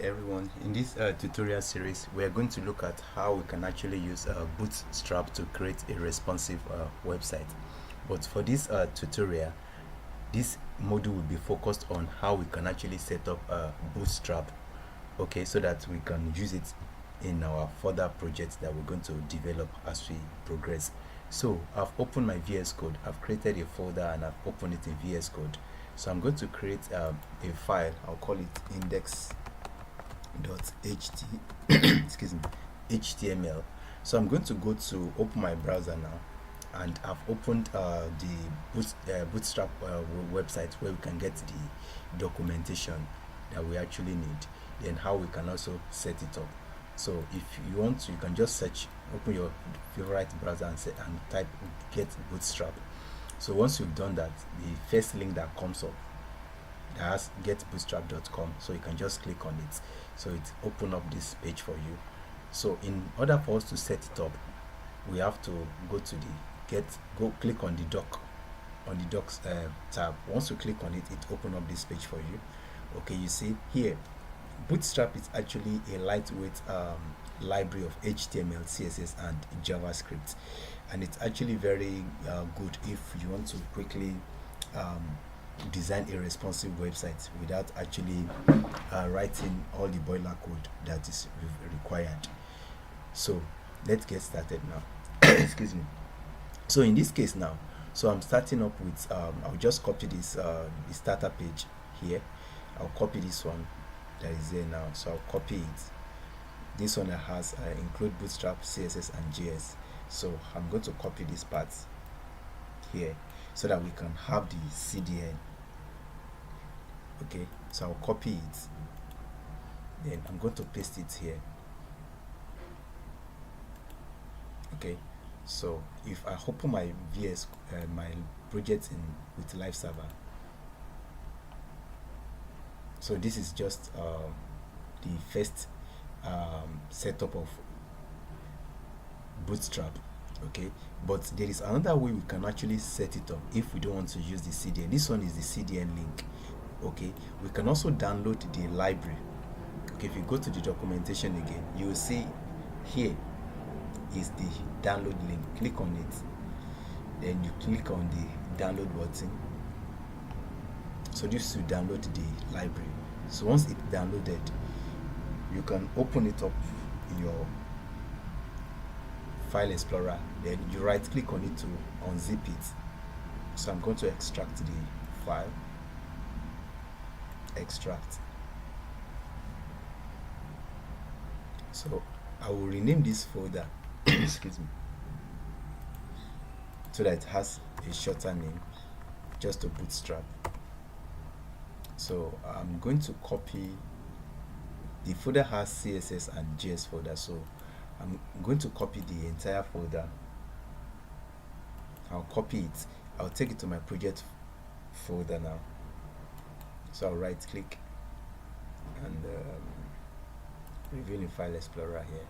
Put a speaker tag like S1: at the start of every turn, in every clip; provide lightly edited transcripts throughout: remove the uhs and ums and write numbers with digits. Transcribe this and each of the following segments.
S1: everyone, in this tutorial series we are going to look at how we can actually use Bootstrap to create a responsive website. But for this tutorial, this module will be focused on how we can actually set up Bootstrap, okay, so that we can use it in our further projects that we're going to develop as we progress. So I've opened my VS Code, I've created a folder and I've opened it in VS Code. So I'm going to create a file. I'll call it index.html. So I'm going to go to open my browser now, and I've opened the Bootstrap website where we can get the documentation that we actually need, then how we can also set it up. So if you want to, you can just open your favorite browser and type get Bootstrap. So once you've done that, the first link that comes up, that has getbootstrap.com, so you can just click on it. So it open up this page for you. So in order for us to set it up, we have to go to the click on the docs tab. Once you click on it, it open up this page for you. Okay, you see here, Bootstrap is actually a lightweight library of HTML, CSS and JavaScript, and it's actually very good if you want to quickly design a responsive website without actually writing all the boiler code that is required. So let's get started now. Excuse me. So in this case now, so I'm starting up with I'll just copy this the starter page here. I'll copy this one that is there now, so I'll copy it. This one that has include Bootstrap, CSS and JS. So I'm going to copy this part here so that we can have the CDN. Okay, so I'll copy it, then I'm going to paste it here. Okay, so if I open my VS my project with live server, so this is just the first setup of Bootstrap. Okay, but there is another way we can actually set it up if we don't want to use the CDN. This one is the CDN link. Okay, we can also download the library. Okay, if you go to the documentation again, you will see here is the download link. Click on it, then you click on the download button. So this will download the library. So once it's downloaded, you can open it up in your file explorer, then you right click on it to unzip it. So I'm going to extract the file, extract. So I will rename this folder excuse me, so that it has a shorter name, just to Bootstrap. So I'm going to copy the folder, has CSS and JS folder, so I'm going to copy the entire folder. I'll copy it, I'll take it to my project folder now. So I'll right click and reveal in file explorer here.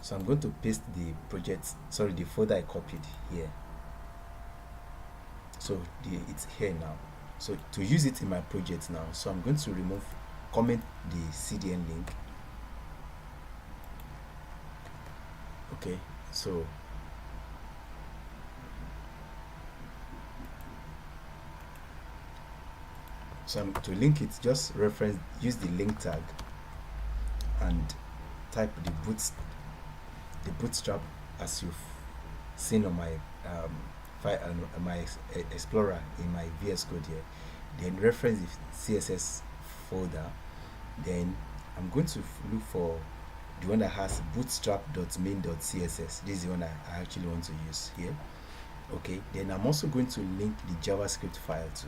S1: So I'm going to paste the the folder I copied here. So it's here now. So to use it in my project now, so I'm going to comment the CDN link. Okay, so to link it, just use the link tag and type the Bootstrap as you've seen on my file, my explorer in my VS Code here. Then reference the CSS folder. Then I'm going to look for the one that has bootstrap.main.css. This is the one I actually want to use here. Okay, then I'm also going to link the JavaScript file to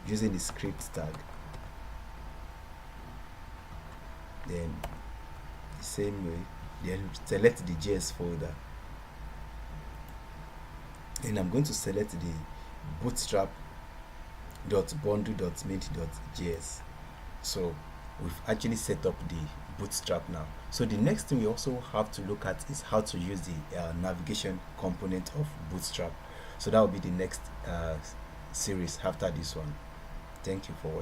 S1: using the script tag. Then the same way, then select the JS folder. Then I'm going to select the bootstrap.bundle.main.js. So we've actually set up the Bootstrap now. So the next thing we also have to look at is how to use the navigation component of Bootstrap. So that will be the next series after this one. Thank you for watching.